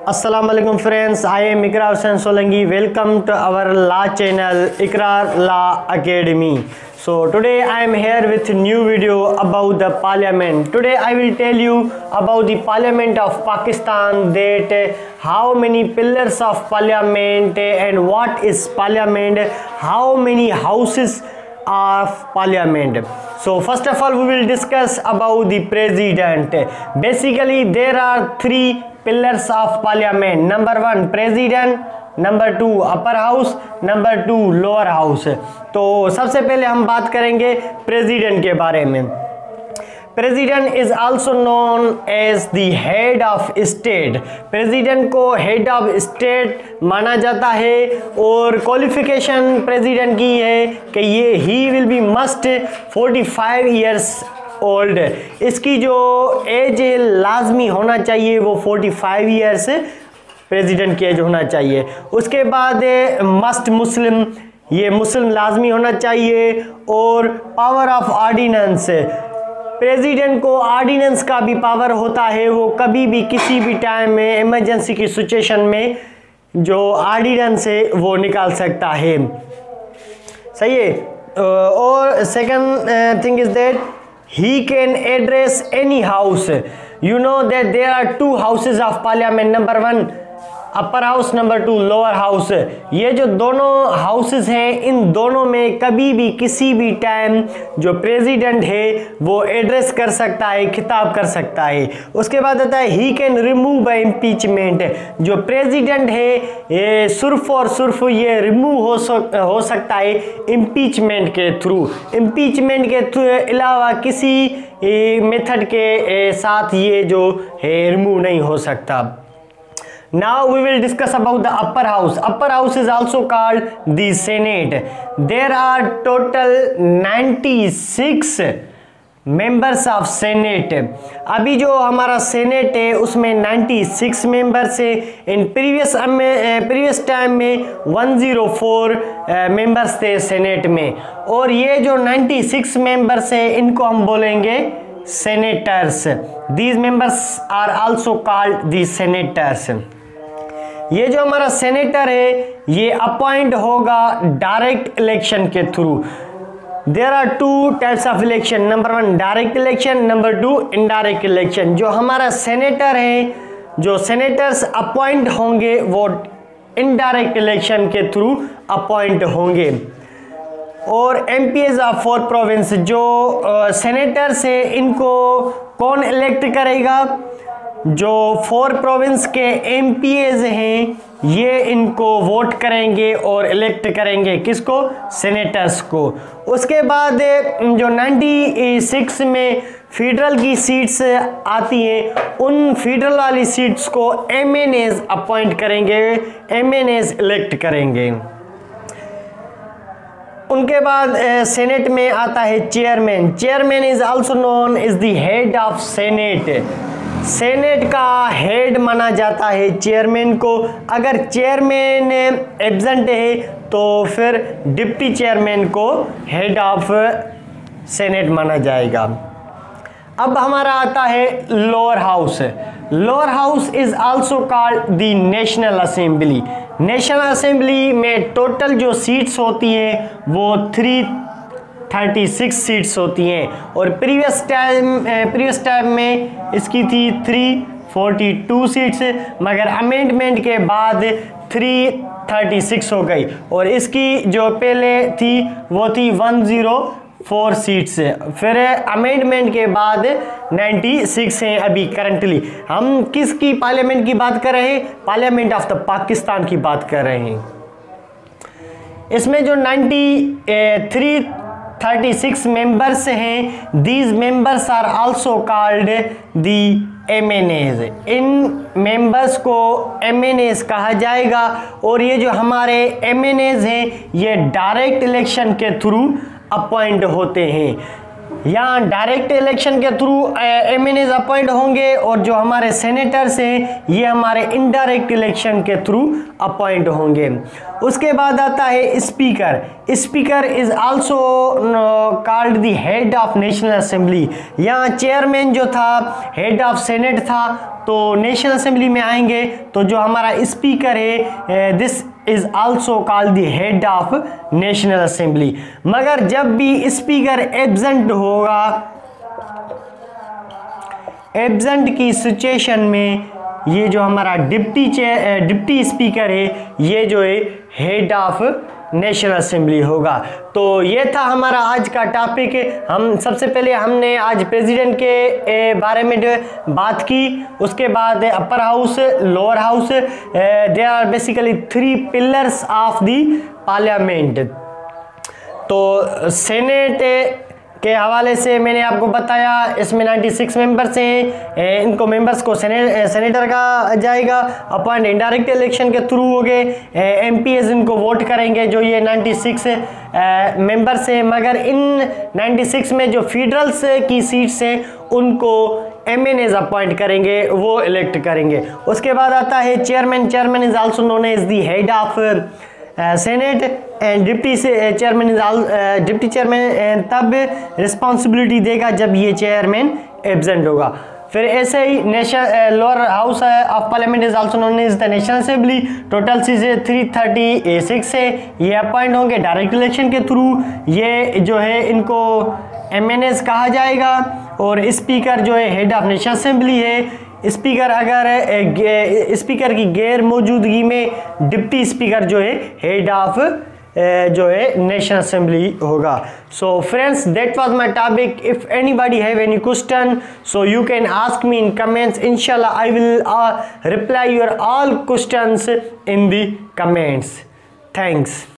Assalamu alaikum friends, I am Ikrar Hussain Solanki. Welcome to our law channel Ikrar Law Academy. So today I am here with a new video about the parliament. Today I will tell you about the parliament of Pakistan, that how many pillars of parliament and what is parliament, how many houses of parliament. So first of all we will discuss about the president. Basically there are three pillars of parliament. Number one president, number two upper house, number two lower house. तो सबसे पहले हम बात करेंगे president के बारे में. President is also known as the head of state. President को हेड ऑफ स्टेट माना जाता है और क्वालिफिकेशन प्रेसिडेंट की है कि ये he will be must 45 years old. इसकी जो एज लाजमी होना चाहिए वो 45 ईयर्स प्रेसिडेंट की एज होना चाहिए. उसके बाद मस्ट मुस्लिम, ये मुस्लिम लाजमी होना चाहिए. और पावर ऑफ ऑर्डिनेंस, प्रेसिडेंट को ऑर्डिनेंस का भी पावर होता है. वो कभी भी किसी भी टाइम में इमरजेंसी की सिचुएशन में जो ऑर्डिनेंस है वो निकाल सकता है. सही है. और second thing is that he can address any house. You know that there are two houses of parliament. Number one upper house, number two lower house. ये जो दोनों हाउसेस हैं इन दोनों में कभी भी किसी भी टाइम जो प्रेसिडेंट है वो एड्रेस कर सकता है, खिताब कर सकता है. उसके बाद आता है he can remove by impeachment. जो प्रेसिडेंट है ये सिर्फ और सिर्फ ये रिमूव हो सकता है इम्पीचमेंट के थ्रू. इम्पीचमेंट के अलावा किसी मेथड के साथ ये जो है रिमूव नहीं हो सकता. Now we will discuss about the upper house. Upper house is also called the Senate. There are total 96 members of Senate. अभी जो हमारा Senate है उसमें 96 members है. इन previous time में 104 members थे Senate में. और ये जो 96 members है इनको हम बोलेंगे senators. These members are also called the senators. ये जो हमारा सेनेटर है ये अपॉइंट होगा डायरेक्ट इलेक्शन के through. There are two types of election. Number one direct election, number two indirect election. जो हमारा सेनेटर है, जो सेनेटर्स अपॉइंट होंगे वो इनडायरेक्ट इलेक्शन के थ्रू अपॉइंट होंगे. और एमपीएस ऑफ 4 प्रोविंस, जो सेनेटर्स है इनको कौन इलेक्ट करेगा? जो 4 प्रोविंस के एमपीएज हैं ये इनको वोट करेंगे और इलेक्ट करेंगे. किसको? सेनेटर्स को. उसके बाद जो 96 में फेडरल की सीट्स आती हैं उन फेडरल वाली सीट्स को एमएनएज अपॉइंट करेंगे, एमएनएज इलेक्ट करेंगे. उनके बाद सेनेट में आता है chairman. Chairman is also known is the head of senate. Senate का हेड माना जाता है चेयरमैन को. अगर चेयरमैन एब्सेंट है तो फिर डिप्टी चेयरमैन को हेड ऑफ सेनेट माना जाएगा. अब हमारा आता है lower house. Lower house is also called the national assembly. National assembly में टोटल जो सीट्स होती हैं वो 336 सीट्स होती हैं. और प्रीवियस टाइम में इसकी थी 342 सीट्स, मगर अमेंडमेंट के बाद 336 हो गई. और इसकी जो पहले थी वो थी 104 सीट्स. फिर अमेंडमेंट के बाद 96 हैं अभी करंटली. हम किसकी पार्लियामेंट की बात कर रहे हैं? पार्लियामेंट ऑफ द पाकिस्तान की बात कर रहे हैं. इसमें जो 336 मेंबर्स हैं, these members are also called the MNAs. इन मेंबर्स को एमएनएज कहा जाएगा. और ये जो हमारे एमएनएज हैं ये डायरेक्ट इलेक्शन के थ्रू अपॉइंट होते हैं. यहाँ डायरेक्ट इलेक्शन के थ्रू एमएनएज अपॉइंट होंगे और जो हमारे सेनेटर्स हैं ये हमारे इनडायरेक्ट इलेक्शन के थ्रू अपॉइंट होंगे. उसके बाद आता है speaker. Speaker is also called the head of national assembly. यहाँ चेयरमैन जो था हेड ऑफ सेनेट था तो नेशनल असेंबली में आएंगे तो जो हमारा स्पीकर है this is also called the head of national assembly. मगर जब भी स्पीकर एब्सेंट होगा, एब्सेंट की सिचुएशन में ये जो हमारा डिप्टी स्पीकर है ये जो है हेड ऑफ नेशनल असेंबली होगा। तो ये था हमारा आज का टॉपिक। हम सबसे पहले हमने आज प्रेसिडेंट के बारे में जो बात की, उसके बाद upper house, lower house, they are basically 3 pillars of the parliament. तो सेनेट के हवाले से मैंने आपको बताया, इसमें 96 मेंबर्स हैं, इनको मेंबर्स को सेनेटर का जाएगा, अपॉइंट इनडायरेक्ट इलेक्शन के थ्रू हो गए, एमपीएस इनको वोट करेंगे जो ये 96 मेंबर्स हैं। मगर इन 96 में जो फेडरल्स की सीट्स हैं उनको एमएनएज अपॉइंट करेंगे, वो इलेक्ट करेंगे। उसके बाद आता है chairman. Chairman is also known as the head of senate and deputy chairman तब रिस्पॉन्सिबिलिटी देगा जब ये चेयरमैन एब्सेंट होगा। फिर ऐसे ही lower house of parliament is also known as the national assembly. Total सीटें 336 है, ये अपॉइंट होंगे डायरेक्ट इलेक्शन के थ्रू। ये जो है इनको एमएनएस कहा जाएगा। और स्पीकर जो है हेड ऑफ नेशनल असेंबली है। स्पीकर अगर स्पीकर की गैर मौजूदगी में डिप्टी स्पीकर जो है हेड ऑफ जो है नेशनल असेंबली होगा। So friends, that was my topic. If anybody have any question so you can ask me in comments. इंशाल्लाह I will reply your all questions in the comments. Thanks.